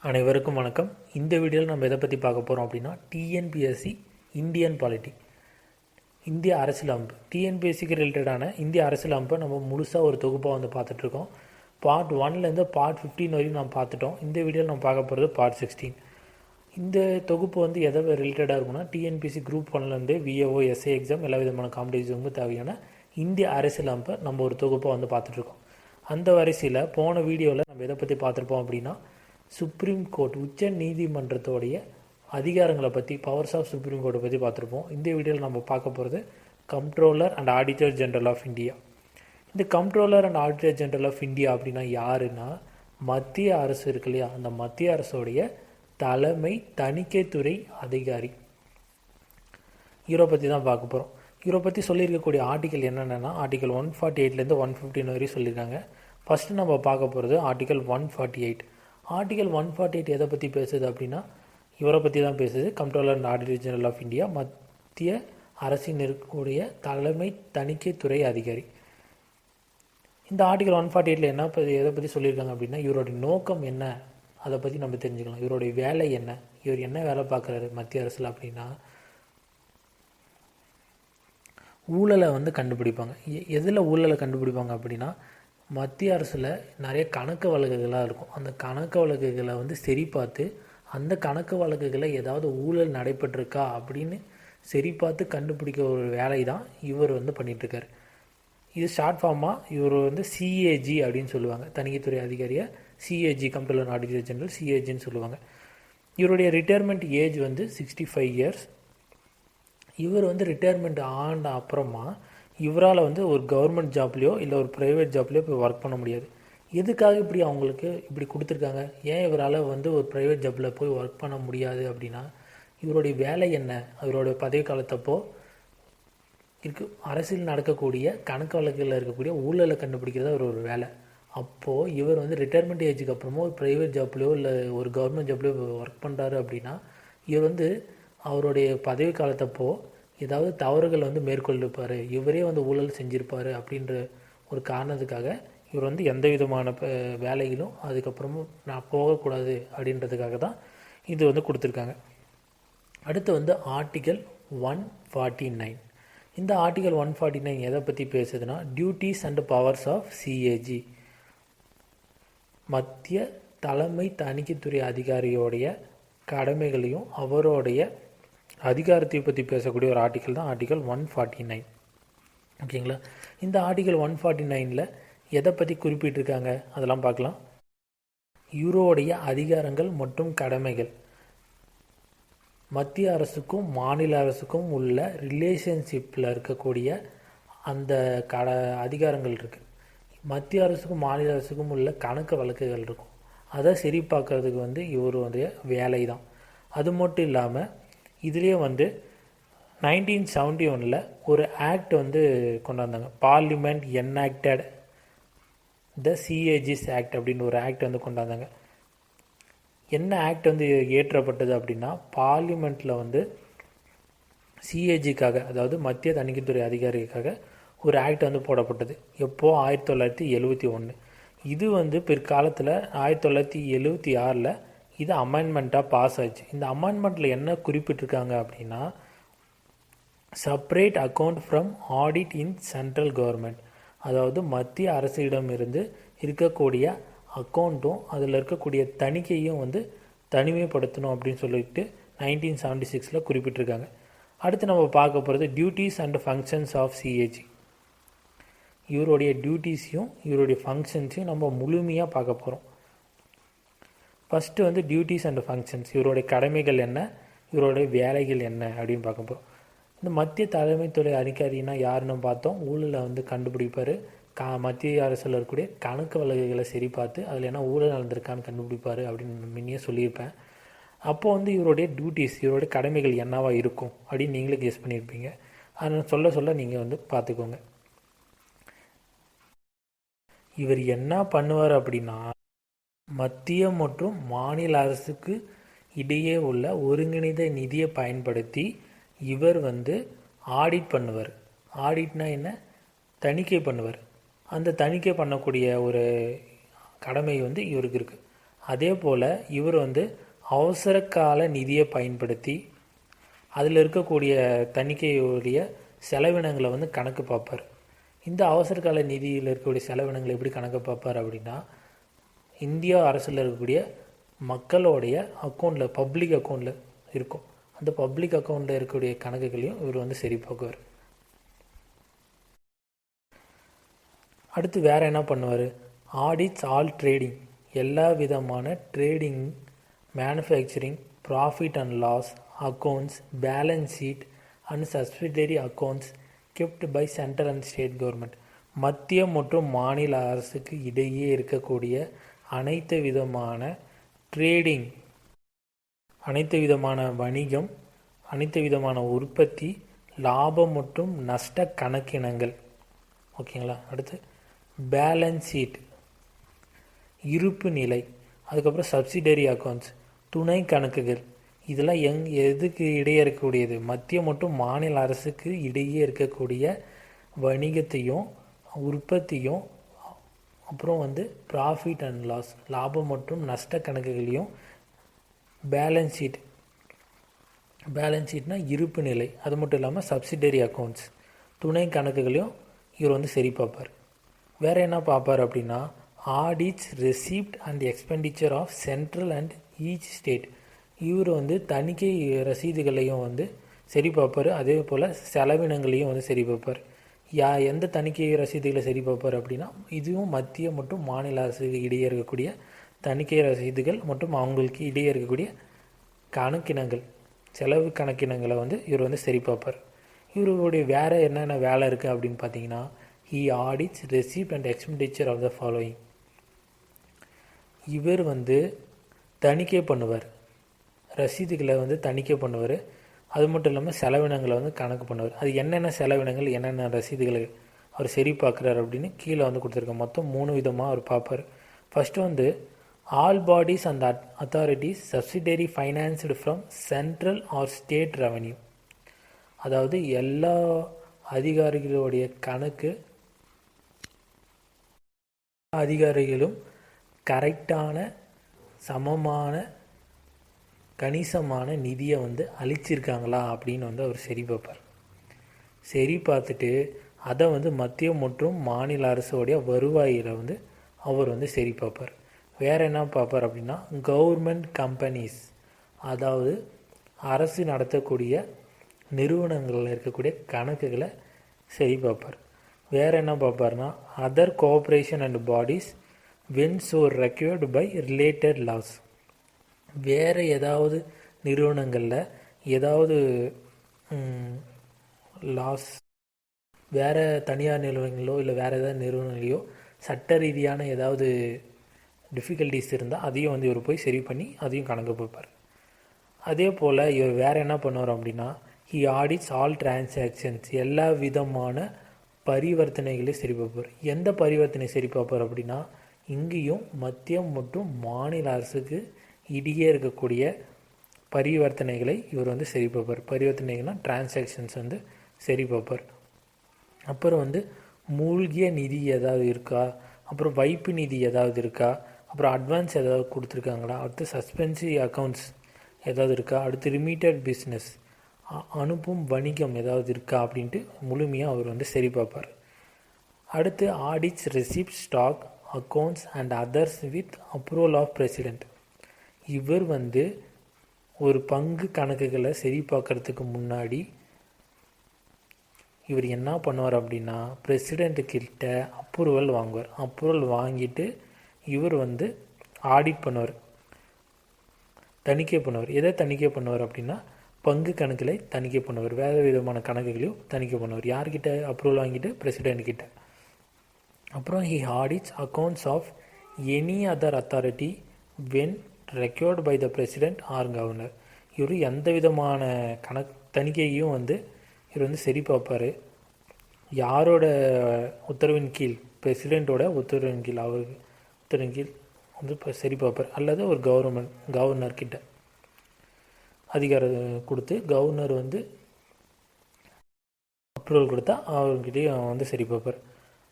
அனைவருக்கும் வணக்கம். இந்த வீடியோவில் நம்ம எதை பற்றி பார்க்க போகிறோம் அப்படின்னா டிஎன்பிஎஸ்சி இந்தியன் பாலிட்டி, இந்திய அரசியலமைப்பு. டிஎன்பிஎஸ்சிக்கு ரிலேட்டடான இந்திய அரசியலமைப்பை நம்ம முழுசாக ஒரு தொகுப்பாக பார்த்துட்ருக்கோம். பார்ட் 1லேருந்து பார்ட் 15 வரையும் நம்ம பார்த்துட்டோம். இந்த வீடியோவில் நம்ம பார்க்க போகிறது பார்ட் 16. இந்த தொகுப்பு எதை ரிலேட்டடாக இருக்குன்னா டிஎன்பிஎஸ்சி குரூப் 1லேருந்து V.A.O எக்ஸாம் எல்லா விதமான காம்படிஷனுக்கும் தேவையான இந்திய அரசியலமைப்பை நம்ம ஒரு தொகுப்பாக பார்த்துட்ருக்கோம். அந்த வரிசையில் போன வீடியோவில் நம்ம எதை பற்றி பார்த்துருப்போம் அப்படின்னா சுப்ரீம் கோர்ட் உச்ச நீதிமன்றத்தோடைய அதிகாரங்களை பற்றி, பவர்ஸ் ஆஃப் சுப்ரீம் கோர்ட்டை பற்றி பார்த்துருப்போம். இந்த வீடியோவில் நம்ம பார்க்க போகிறது comptroller and auditor general of India. இந்த comptroller and auditor general of India அப்படின்னா யாருன்னா மத்திய அரசு இருக்கு இல்லையா, அந்த மத்திய அரசுடைய தலைமை தணிக்கைத்துறை அதிகாரி. இவரை பற்றி தான் பார்க்க போகிறோம். இவரை பற்றி சொல்லியிருக்கக்கூடிய ஆர்டிக்கல் என்னென்னா ஆர்டிக்கல் 148லேருந்து 115 வரையும் சொல்லியிருக்காங்க. ஃபஸ்ட்டு நம்ம பார்க்க போகிறது ஆர்டிக்கல் 148. ஆர்டிக்கல் 148 எதை பற்றி பேசுது அப்படின்னா இவரை பற்றி தான் பேசுது. Comptroller and auditor general of India, மத்திய அரசின் இருக்கக்கூடிய தலைமை தணிக்கைத்துறை அதிகாரி. இந்த ஆர்டிக்கல் 148 எதை பற்றி சொல்லியிருக்காங்க அப்படின்னா இவருடைய நோக்கம் என்ன, அதை பற்றி நம்ம தெரிஞ்சுக்கலாம். இவருடைய வேலை என்ன, இவர் என்ன வேலை பார்க்குறாரு மத்திய அரசில் அப்படின்னா ஊழலை கண்டுபிடிப்பாங்க. எதில் ஊழலை கண்டுபிடிப்பாங்க அப்படின்னா மத்திய அரசில் நிறைய கணக்கு வழக்குகளாக இருக்கும். அந்த கணக்கு வழக்குகளை சரி பார்த்து அந்த கணக்கு வழக்குகளை ஏதாவது ஊழல் நடைபெற்றிருக்கா அப்படின்னு சரி பார்த்து கண்டுபிடிக்க ஒரு வேலை தான் இவர் பண்ணிகிட்ருக்கார். இது ஷார்ட் ஃபார்மாக இவர் சிஏஜி அப்படின்னு சொல்லுவாங்க. தணிக்கைத்துறை அதிகாரியை சிஏஜி, கம்ப்ட்ரோலர் ஆடிட்டர் ஜெனரல், சிஏஜின்னு சொல்லுவாங்க. இவருடைய ரிட்டையர்மெண்ட் ஏஜ் 65 இயர்ஸ். இவர் ரிட்டையர்மெண்ட் ஆன அப்புறமா இவரால் ஒரு கவர்மெண்ட் ஜாப்லேயோ இல்லை ஒரு ப்ரைவேட் ஜாப்லேயோ போய் ஒர்க் பண்ண முடியாது. எதுக்காக அவங்களுக்கு இப்படி கொடுத்துருக்காங்க, ஏன் இவரால் ஒரு ப்ரைவேட் ஜாப்பில் போய் ஒர்க் பண்ண முடியாது அப்படின்னா இவருடைய வேலை என்ன, இவருடைய பதவி காலத்தப்போ அரசியல் நடக்கக்கூடிய கணக்கு வழக்கில் இருக்கக்கூடிய ஊழலை கண்டுபிடிக்கிறதா ஒரு வேலை. அப்போது இவர் ரிட்டையர்மெண்ட் ஏஜுக்கு அப்புறமா ஒரு ப்ரைவேட் ஜாப்லேயோ இல்லை ஒரு கவர்மெண்ட் ஜாப்லேயோ ஒர்க் பண்ணுறாரு அப்படின்னா இவர் அவருடைய பதவி காலத்தப்போ ஏதாவது தவறுகள் மேற்கொண்டிருப்பார், இவரே ஊழல் செஞ்சுருப்பார் அப்படின்ற ஒரு காரணத்துக்காக இவர் எந்த விதமான வேலைகளும் அதுக்கப்புறமும் நான் போகக்கூடாது அப்படின்றதுக்காக தான் இது கொடுத்துருக்காங்க. அடுத்து ஆர்டிக்கல் 149. இந்த ஆர்டிக்கல் 149 எதை பற்றி பேசுதுன்னா duties and powers of CAG, மத்திய தலைமை தணிக்கைத்துறை அதிகாரியோடைய கடமைகளையும் அவருடைய அதிகாரத்தை பற்றி பேசக்கூடிய ஒரு ஆர்டிக்கல் தான் ஆர்டிக்கல் 149. ஓகேங்களா. இந்த ஆர்டிக்கல் 149ல் எதை பற்றி குறிப்பிட்டிருக்காங்க அதெல்லாம் பார்க்கலாம். இவருடைய அதிகாரங்கள் மற்றும் கடமைகள், மத்திய அரசுக்கும் மாநில அரசுக்கும் உள்ள ரிலேஷன்ஷிப்பில் இருக்கக்கூடிய அந்த அதிகாரங்கள் இருக்குது. மத்திய அரசுக்கும் மாநில அரசுக்கும் உள்ள கணக்கு வழக்குகள் இருக்கும். அதை சரி பார்க்கறதுக்கு இவருடைய வேலை தான். அது மட்டும் இல்லாமல் இதுலேயே 1971 ஒரு ஆக்ட் கொண்டு வந்தாங்க. பார்லிமெண்ட் என்ஆக்டட் த சிஏஜிஸ் ஆக்ட் அப்படின்னு ஒரு ஆக்ட் கொண்டு வந்தாங்க. என்ன ஆக்ட் ஏற்றப்பட்டது அப்படின்னா பார்லிமெண்ட்டில் சிஏஜிக்காக, அதாவது மத்திய தணிக்கைத்துறை அதிகாரிக்காக ஒரு ஆக்ட் போடப்பட்டது. எப்போது 1971. இது பிற்காலத்தில் 1976 இது அமெண்ட்மெண்ட்டாக பாஸ் ஆச்சு. இந்த அமெண்ட்மெண்ட்டில் என்ன குறிப்பிட்டிருக்காங்க அப்படின்னா separate account from audit in central government, அதாவது மத்திய அரசிடமிருந்து இருக்கக்கூடிய அக்கௌண்ட்டும் அதில் இருக்கக்கூடிய தணிக்கையும் தனிமைப்படுத்தணும் அப்படின்னு சொல்லிட்டு 1976 குறிப்பிட்டிருக்காங்க. அடுத்து நம்ம பார்க்க போகிறது duties and functions of CAG. இவருடைய டியூட்டிஸையும் இவருடைய ஃபங்க்ஷன்ஸையும் நம்ம முழுமையாக பார்க்க போகிறோம். ஃபஸ்ட்டு டியூட்டிஸ் அண்ட் ஃபங்க்ஷன்ஸ், இவருடைய கடமைகள் என்ன, இவருடைய வேலைகள் என்ன அப்படின்னு பார்க்க போகிறோம். இந்த மத்திய தலைமைத்துறை அதிகாரினா யாருன்னு பார்த்தோம். ஊழலை கண்டுபிடிப்பார். மத்திய அரசில் இருக்கக்கூடிய கணக்கு வழக்குகளை சரி பார்த்து அதில் என்ன ஊழல் நடந்திருக்கான்னு கண்டுபிடிப்பார் அப்படின்னு முன்னே சொல்லியிருப்பேன். அப்போது இவருடைய டியூட்டிஸ், இவருடைய கடமைகள் என்னவாக இருக்கும் அப்படின்னு நீங்களே கெஸ் பண்ணியிருப்பீங்க. அதை சொல்ல நீங்கள் பார்த்துக்கோங்க. இவர் என்ன பண்ணுவார் அப்படின்னா மத்திய மற்றும் மாநில அரசுக்கு இடையே உள்ள ஒருங்கிணைந்த நிதியை பயன்படுத்தி இவர் ஆடிட் பண்ணுவார். ஆடிட்னா என்ன, தணிக்கை பண்ணுவார். அந்த தணிக்கை பண்ணக்கூடிய ஒரு கடமை இவருக்கு இருக்குது. அதே போல் இவர் வந்து அவசர கால நிதியை பயன்படுத்தி அதில் இருக்கக்கூடிய தணிக்கையுடைய செலவினங்களை வந்து கணக்கு பார்ப்பார். இந்த அவசர கால நிதியில் இருக்கக்கூடிய செலவினங்களை எப்படி கணக்கு பார்ப்பார் அப்படின்னா, இந்தியா அரசில் இருக்கக்கூடிய மக்களுடைய அக்கௌண்ட்டில் பப்ளிக் அக்கௌண்ட்டில் இருக்கும், அந்த பப்ளிக் அக்கௌண்ட்டில் இருக்கக்கூடிய கணக்குகளையும் இவர் வந்து சரி பார்க்குவார். அடுத்து வேறு என்ன பண்ணுவார், ஆடிட்ஸ் ஆல் ட்ரேடிங், எல்லா விதமான trading, manufacturing, profit and loss accounts, balance sheet and subsidiary accounts kept by central and state government. மத்திய மற்றும் மாநில அரசுக்கு இடையே இருக்கக்கூடிய அனைத்து விதமான ட்ரேடிங், அனைத்து விதமான வணிகம், அனைத்து விதமான உற்பத்தி, லாபம் மற்றும் நஷ்ட கணக்கினங்கள். ஓகேங்களா. அடுத்து பேலன்ஸ் ஷீட், இருப்பு நிலை, அதுக்கப்புறம் சப்சிடரி அக்கௌண்ட்ஸ், துணை கணக்குகள். இதெல்லாம் எதுக்கு இடையே இருக்கக்கூடியது, மத்திய மற்றும் மாநில அரசுக்கு இடையே இருக்கக்கூடிய வணிகத்தையும் உற்பத்தியும், அப்புறம் வந்து ப்ராஃபிட் அண்ட் லாஸ், லாபம் மற்றும் நஷ்ட கணக்குகளையும் பேலன்ஸ் ஷீட், பேலன்ஸ் ஷீட்னா இருப்பு நிலை, அது மட்டும் இல்லாமல் சப்சிடரி அக்கௌண்ட்ஸ், துணை கணக்குகளையும் இவர் வந்து சரி பார்ப்பார். வேறு என்ன பார்ப்பார் அப்படின்னா, audits receipt and expenditure of central and each state. இவர் வந்து தணிக்கை ரசீதுகளையும் வந்து சரி பார்ப்பார், அதே போல் செலவினங்களையும் வந்து சரி பார்ப்பார். எந்த தணிக்கை ரசீதுகளை சரி பார்ப்பார் அப்படின்னா, இதுவும் மத்திய மற்றும் மாநில அரசுக்கு இடையே இருக்கக்கூடிய தணிக்கை ரசீதுகள் மற்றும் அவங்களுக்கு இடையே இருக்கக்கூடிய கணக்கினங்கள், செலவு கணக்கினங்களை வந்து இவர் வந்து சரி பார்ப்பார். இவருடைய வேறு என்னென்ன வேலை இருக்குது அப்படின்னு பார்த்தீங்கன்னா, he audits receipt and expenditure of the following. இவர் வந்து தணிக்கை பண்ணுவார், ரசீதுகளை வந்து தணிக்கை பண்ணுவார், அது மட்டும் இல்லாமல் செலவினங்களை வந்து கணக்கு பண்ணுவார். அது என்னென்ன செலவினங்கள், என்னென்ன ரசீதுகளை அவர் சரி பார்க்குறாரு அப்படின்னு கீழே வந்து கொடுத்துருக்கோம். மொத்தம் 3 விதமாக அவர் பார்ப்பார். ஃபஸ்ட்டு வந்து all bodies and authorities subsidiary financed from central or state revenue. அதாவது எல்லா அதிகாரிகளுடைய கணக்கு, அதிகாரிகளும் கரெக்டான சமமான கணிசமான நிதியை வந்து அளிச்சிருக்காங்களா அப்படின்னு வந்து அவர் சரி பார்ப்பார். சரி பார்த்துட்டு அதை வந்து மத்திய மற்றும் மாநில அரசுடைய வருவாயில் வந்து அவர் வந்து சரி பார்ப்பார். வேறு என்ன பார்ப்பார் அப்படின்னா, கவர்மெண்ட் கம்பெனிஸ், அதாவது அரசு நடத்தக்கூடிய நிறுவனங்களில் இருக்கக்கூடிய கணக்குகளை சரி பார்ப்பார். வேறு என்ன பார்ப்பார்னா, other cooperation and bodies when so required by related laws. வேறு ஏதாவது நிறுவனங்களில் ஏதாவது லாஸ், வேறு தனியார் நிறுவனங்களோ இல்லை வேறு ஏதாவது நிறுவனங்களையோ சட்ட ரீதியான ஏதாவது டிஃபிகல்ட்டிஸ் இருந்தால் அதையும் வந்து இவர் போய் சரி பண்ணி அதையும் கணக்கு பார்ப்பார். அதே போல் இவர் வேறு என்ன பண்ணுவார் அப்படின்னா, ஹி ஆடிட்ஸ் ஆல் டிரான்சாக்ஷன்ஸ், எல்லா விதமான பரிவர்த்தனைகளையும் சரி பார்ப்பார். எந்த பரிவர்த்தனை சரி பார்ப்பார் அப்படின்னா, இங்கேயும் மத்திய மற்றும் மாநில அரசுக்கு இடையே இருக்கக்கூடிய பரிவர்த்தனைகளை இவர் வந்து சரி பார்ப்பார். பரிவர்த்தனைகள்னால் டிரான்சாக்ஷன்ஸ் வந்து சரி பார்ப்பார். அப்புறம் வந்து மூழ்கிய நிதி ஏதாவது இருக்கா, அப்புறம் வைப்பு நிதி ஏதாவது இருக்கா, அப்புறம் அட்வான்ஸ் ஏதாவது கொடுத்துருக்காங்களா, அடுத்து சஸ்பென்சிவ் அக்கௌண்ட்ஸ் ஏதாவது இருக்கா, அடுத்து ரிமீட்டட் பிஸ்னஸ், அனுப்பும் வணிகம் ஏதாவது இருக்கா அப்படின்ட்டு முழுமையாக அவர் வந்து சரி பார்ப்பார். அடுத்து audits receipt stock accounts and others with approval of president. இவர் வந்து ஒரு பங்கு கணக்குகளை சரி பார்க்கறதுக்கு முன்னாடி இவர் என்ன பண்ணுவார் அப்படின்னா, பிரசிடெண்ட்டுக்கிட்ட அப்ரூவல் வாங்குவார். அப்ரூவல் வாங்கிட்டு இவர் வந்து ஆடிட் பண்ணுவார், தணிக்கை பண்ணுவார். எதை தணிக்கை பண்ணுவார் அப்படின்னா, பங்கு கணக்குகளை தணிக்கை பண்ணுவார், வேறு விதமான கணக்குகளையும் தணிக்கை பண்ணுவார். யார்கிட்ட அப்ரூவல் வாங்கிட்டு, பிரசிடெண்ட்கிட்ட. அப்புறம் he audits accounts of any other authority when required by the president or governor. இவர் எந்த விதமான தணிக்கையும் வந்து இவர் வந்து சரி பார்ப்பார். யாரோட உத்தரவின் கீழ், பிரசிடெண்ட்டோட உத்தரவின் கீழ், அவர் உத்தரவின் கீழ் வந்து இப்போ சரி பார்ப்பார். அல்லது ஒரு கவர்னர்கிட்ட அதிகாரம் கொடுத்து கவர்னர் வந்து அப்ரூவல் கொடுத்தா அவர்கிட்டையும் வந்து சரி பார்ப்பார்.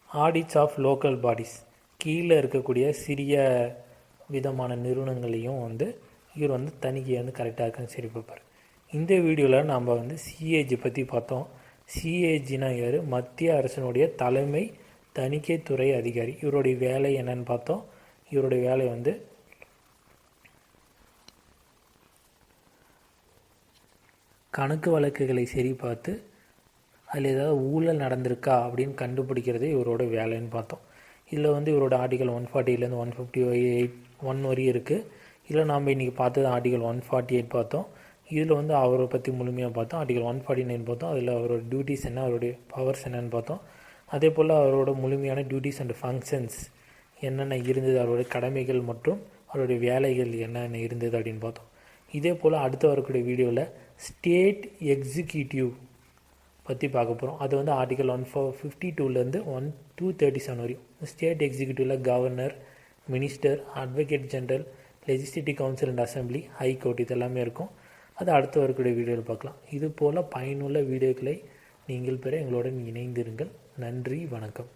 ஆடிட்ஸ் ஆஃப் லோக்கல் பாடிஸ், கீழே இருக்கக்கூடிய சிறிய விதமான நிறுவனங்களையும் இவர் தணிக்கை கரெக்டாக இருக்கான்னு சரி பார்ப்பார். இந்த வீடியோவில் நாம் சிஏஜி பற்றி பார்த்தோம். சிஏஜினா யார்? மத்திய அரசினுடைய தலைமை தணிக்கைத்துறை அதிகாரி. இவருடைய வேலை என்னன்னு பார்த்தோம். இவருடைய வேலை கணக்கு வழக்குகளை சரி பார்த்து அதில் ஏதாவது ஊழல் நடந்திருக்கா அப்படின்னு கண்டுபிடிக்கிறது இவரோட வேலைன்னு பார்த்தோம். இதில் இவரோட ஆர்டிகல் 140லேருந்து 158 வரையும் இருக்குது. இதில் நாம் இன்றைக்கி பார்த்தது ஆர்டிகல் 148 பார்த்தோம். இதில் அவரை பற்றி முழுமையாக பார்த்தோம். ஆர்டிகல் 149 பார்த்தோம். அதில் அவரோட டியூட்டிஸ் என்ன, அவருடைய பவர்ஸ் என்னன்னு பார்த்தோம். அதே போல் அவரோட முழுமையான டியூட்டிஸ் அண்ட் ஃபங்க்ஷன்ஸ் என்னென்ன இருந்தது, அவருடைய கடமைகள் மற்றும் அவருடைய வேலைகள் என்னென்ன இருந்தது அப்படின்னு பார்த்தோம். இதே போல் அடுத்து வரக்கூடிய வீடியோவில் ஸ்டேட் எக்ஸிக்யூட்டிவ் பற்றி பார்க்க போகிறோம். அது ஆர்டிகல் 152லேருந்து 237 வரையும். ஸ்டேட் எக்ஸிக்யூட்டிவில் governor, minister, advocate general, legislative council and assembly, high court இதெல்லாமே இருக்கும். அது அடுத்து வரக்கூடிய வீடியோவில் பார்க்கலாம். இது போல் பயனுள்ள வீடியோக்களை நீங்கள் பெற எங்களுடன் இணைந்திருங்கள். நன்றி, வணக்கம்.